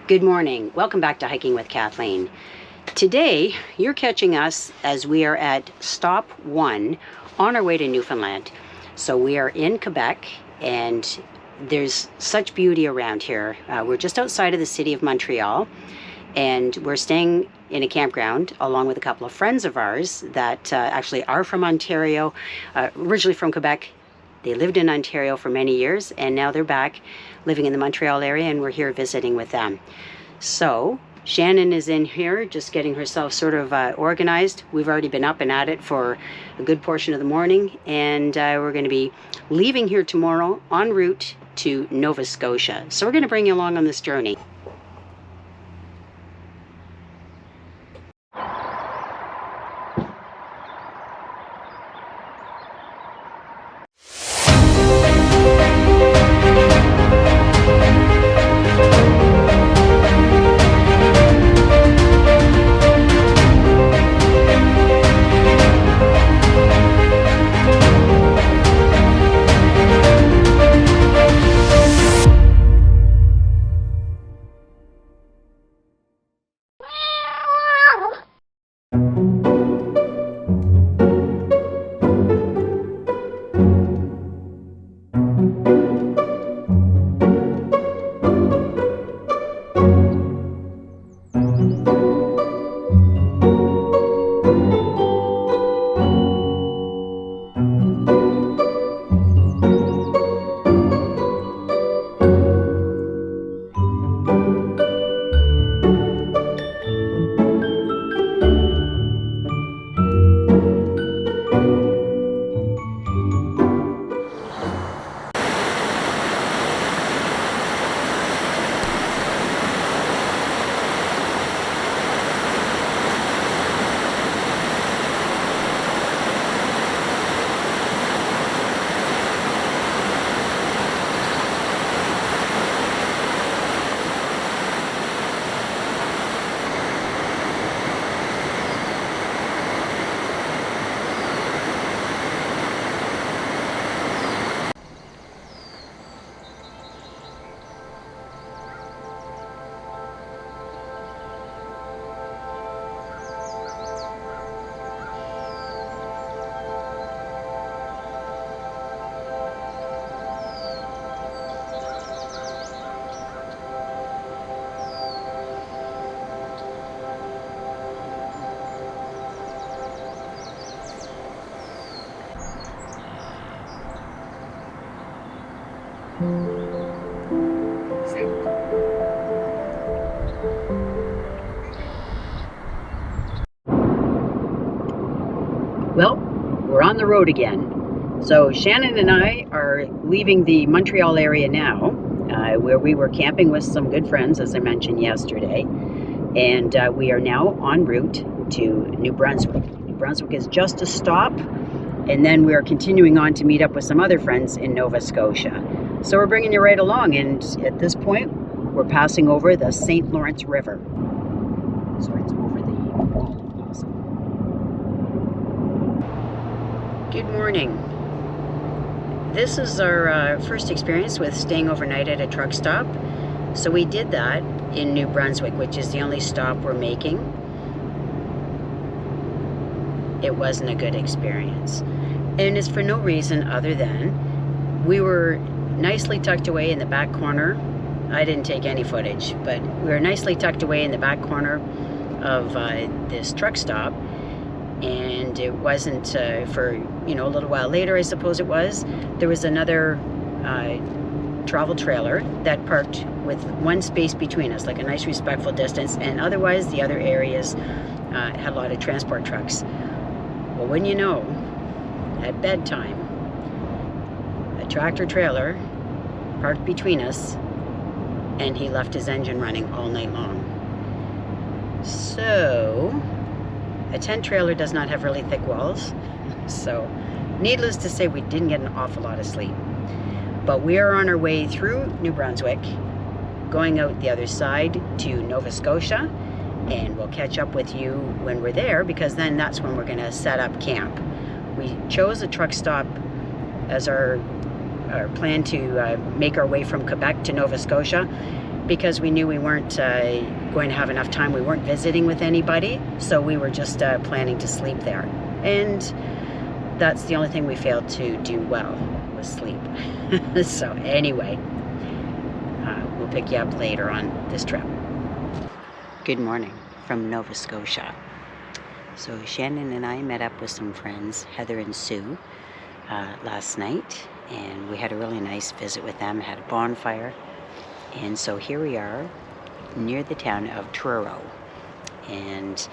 Good morning. Welcome back to Hiking with Kathleen. Today, you're catching us as we are at stop 1 on our way to Newfoundland. So we are in Quebec and there's such beauty around here. We're just outside of the city of Montreal and we're staying in a campground along with a couple of friends of ours that actually are from Ontario, originally from Quebec. They lived in Ontario for many years and now they're back living in the Montreal area and we're here visiting with them. So Shannon is in here just getting herself sort of organized. We've already been up and at it for a good portion of the morning and we're going to be leaving here tomorrow en route to Nova Scotia. So we're going to bring you along on this journey. Well, we're on the road again. So Shannon and I are leaving the Montreal area now, where we were camping with some good friends, as I mentioned yesterday. And we are now en route to New Brunswick. New Brunswick is just a stop, and then we are continuing on to meet up with some other friends in Nova Scotia. So we're bringing you right along, and at this point, we're passing over the St. Lawrence River. So it's over the awesome. Good morning. This is our first experience with staying overnight at a truck stop. So we did that in New Brunswick, which is the only stop we're making. It wasn't a good experience. And it's for no reason other than we were nicely tucked away in the back corner. I didn't take any footage, but we were nicely tucked away in the back corner of this truck stop. And it wasn't for, a little while later, I suppose it was, there was another travel trailer that parked with one space between us, like a nice respectful distance, and otherwise the other areas had a lot of transport trucks. Well, wouldn't you know, at bedtime, a tractor trailer parked between us and he left his engine running all night long. So a tent trailer does not have really thick walls, so needless to say, we didn't get an awful lot of sleep. But we are on our way through New Brunswick, going out the other side to Nova Scotia, and we'll catch up with you when we're there, because then that's when we're going to set up camp. We chose a truck stop as our plan to make our way from Quebec to Nova Scotia, because we knew we weren't going to have enough time. We weren't visiting with anybody, so we were just planning to sleep there. And that's the only thing we failed to do well, was sleep. So anyway, we'll pick you up later on this trip. Good morning from Nova Scotia. So Shannon and I met up with some friends, Heather and Sue, last night, and we had a really nice visit with them, had a bonfire. And so here we are near the town of Truro, and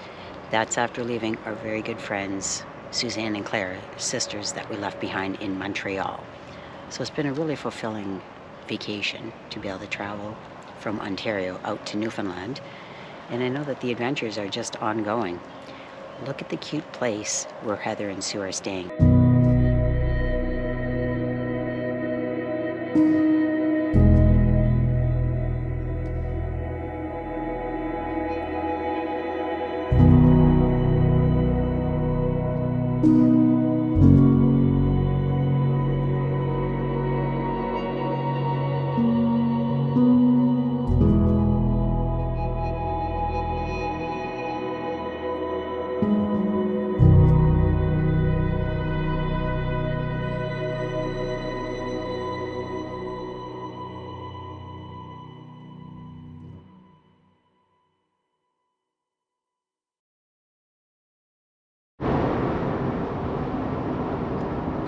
that's after leaving our very good friends Suzanne and Claire, sisters that we left behind in Montreal. So it's been a really fulfilling vacation to be able to travel from Ontario out to Newfoundland, and I know that the adventures are just ongoing. Look at the cute place where Heather and Sue are staying.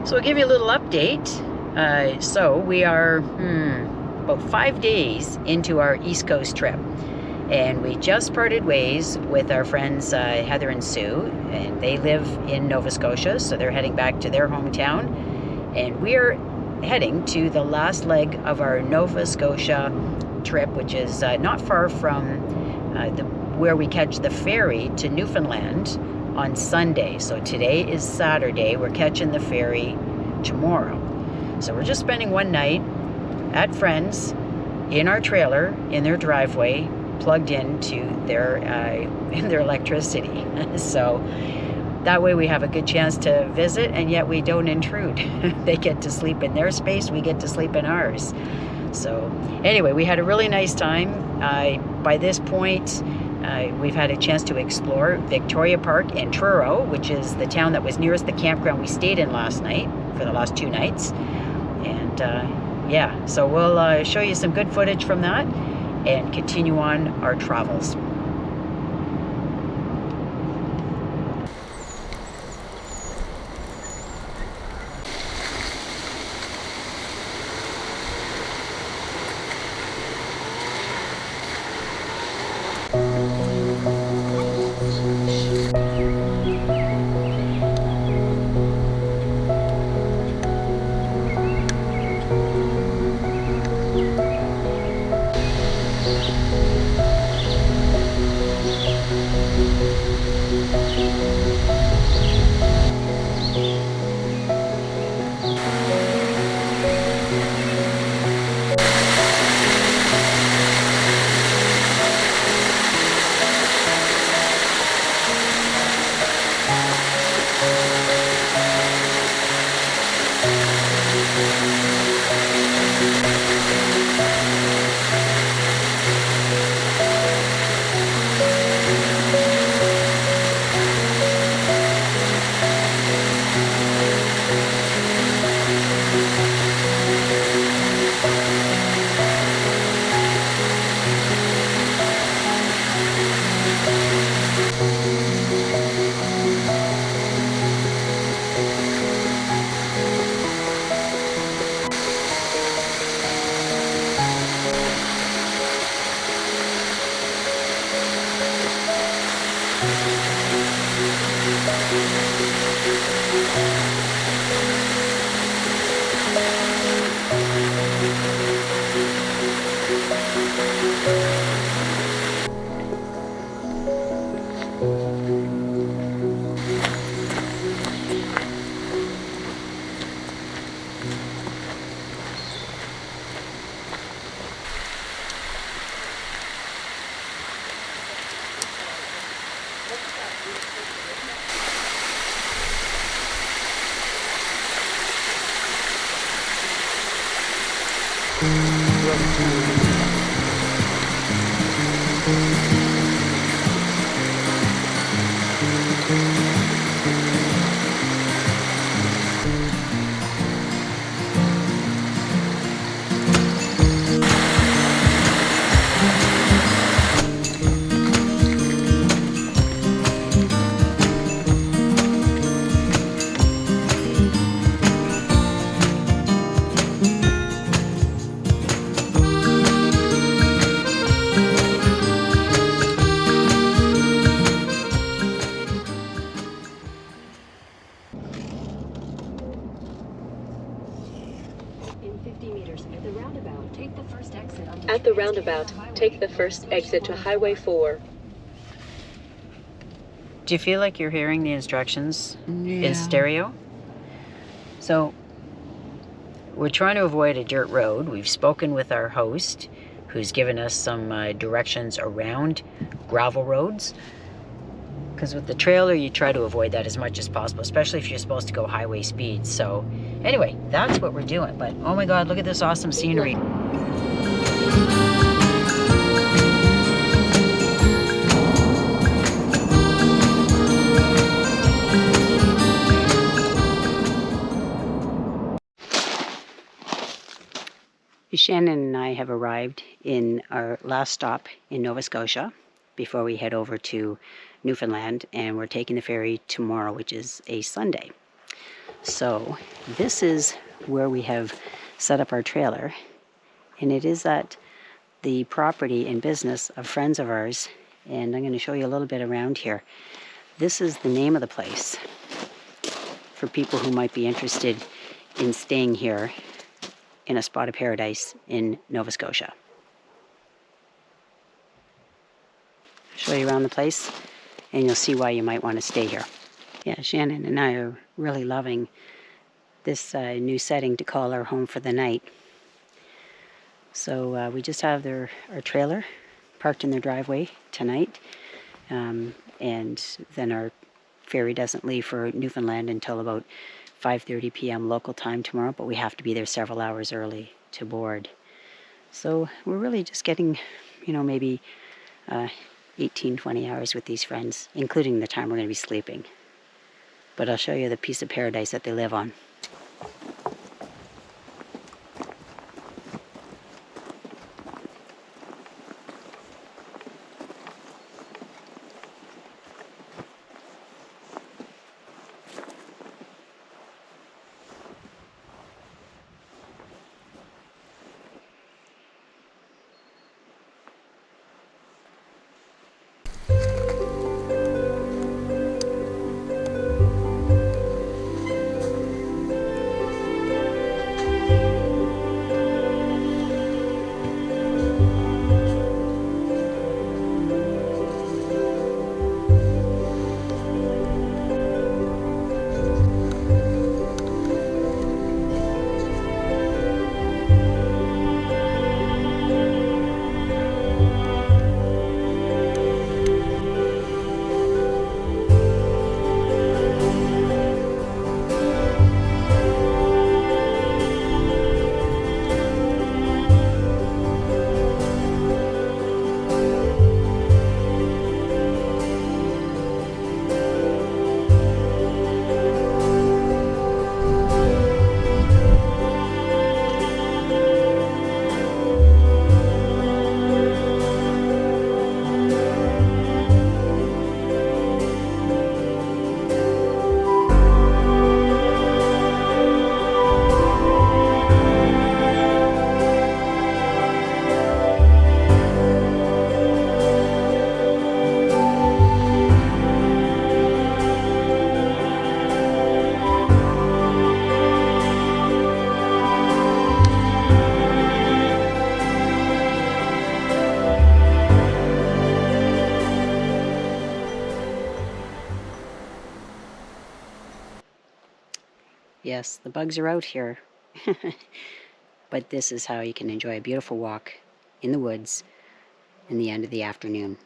So I'll give you a little update. So we are about 5 days into our East Coast trip, and we just parted ways with our friends Heather and Sue, and they live in Nova Scotia, so they're heading back to their hometown, and we're heading to the last leg of our Nova Scotia trip, which is not far from where we catch the ferry to Newfoundland on Sunday. So today is Saturday, we're catching the ferry tomorrow. So we're just spending one night at friends in our trailer, in their driveway, plugged into their electricity. So that way we have a good chance to visit, and yet we don't intrude. They get to sleep in their space, we get to sleep in ours. So anyway, we had a really nice time. By this point, we've had a chance to explore Victoria Park in Truro, which is the town that was nearest the campground we stayed in last night, for the last 2 nights. And yeah, so we'll show you some good footage from that and continue on our travels. roundabout, take the first exit to Highway 4. Do you feel like you're hearing the instructions in stereo? So we're trying to avoid a dirt road. We've spoken with our host, who's given us some directions around gravel roads. Because with the trailer, you try to avoid that as much as possible, especially if you're supposed to go highway speeds. So anyway, that's what we're doing. But oh my God, look at this awesome scenery. Shannon and I have arrived in our last stop in Nova Scotia before we head over to Newfoundland, and we're taking the ferry tomorrow, which is a Sunday. So this is where we have set up our trailer, and it is at the property and business of friends of ours, and I'm going to show you a little bit around here. This is the name of the place for people who might be interested in staying here in a spot of paradise in Nova Scotia. I'll show you around the place and you'll see why you might want to stay here. Yeah, Shannon and I are really loving this new setting to call our home for the night. So we just have our trailer parked in their driveway tonight, and then our ferry doesn't leave for Newfoundland until about 5:30 p.m. local time tomorrow, but we have to be there several hours early to board. So we're really just getting, maybe 18, 20 hours with these friends, including the time we're going to be sleeping. But I'll show you the piece of paradise that they live on. Yes, the bugs are out here. But this is how you can enjoy a beautiful walk in the woods in the end of the afternoon.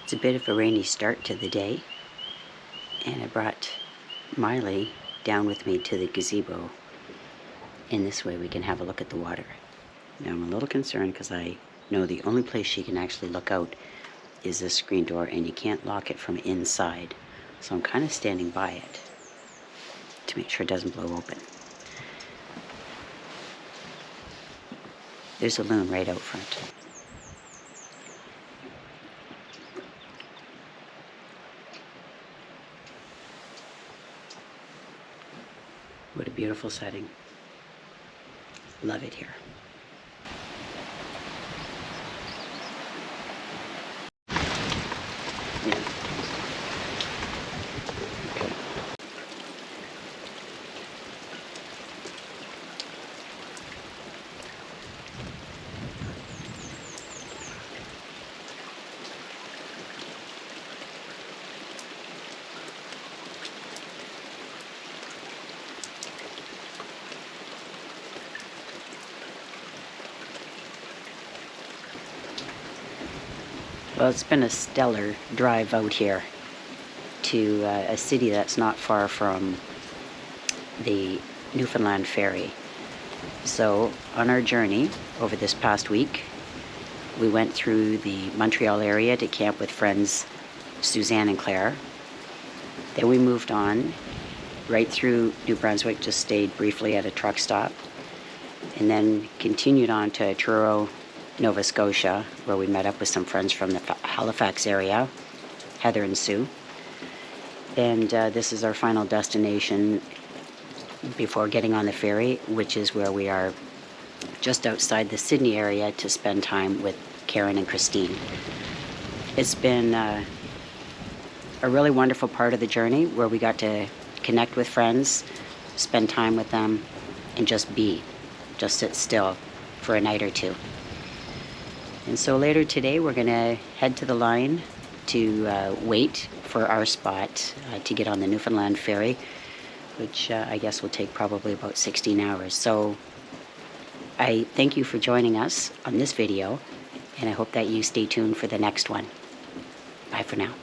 It's a bit of a rainy start to the day, and I brought Miley down with me to the gazebo. In this way we can have a look at the water. Now I'm a little concerned because I know the only place she can actually look out is this screen door, and you can't lock it from inside. So I'm kind of standing by it to make sure it doesn't blow open. There's a loon right out front. What a beautiful setting. Love it here. Yeah. Okay. Well, it's been a stellar drive out here to a city that's not far from the Newfoundland ferry. So on our journey over this past week, we went through the Montreal area to camp with friends Suzanne and Claire. Then we moved on right through New Brunswick, just stayed briefly at a truck stop, and then continued on to Truro, Nova Scotia, where we met up with some friends from the Halifax area, Heather and Sue. And this is our final destination before getting on the ferry, which is where we are just outside the Sydney area to spend time with Karen and Christine. It's been a really wonderful part of the journey where we got to connect with friends, spend time with them, and just sit still for a night or two. And so later today we're going to head to the line to wait for our spot to get on the Newfoundland ferry, which I guess will take probably about 16 hours. So I thank you for joining us on this video, and I hope that you stay tuned for the next one. Bye for now.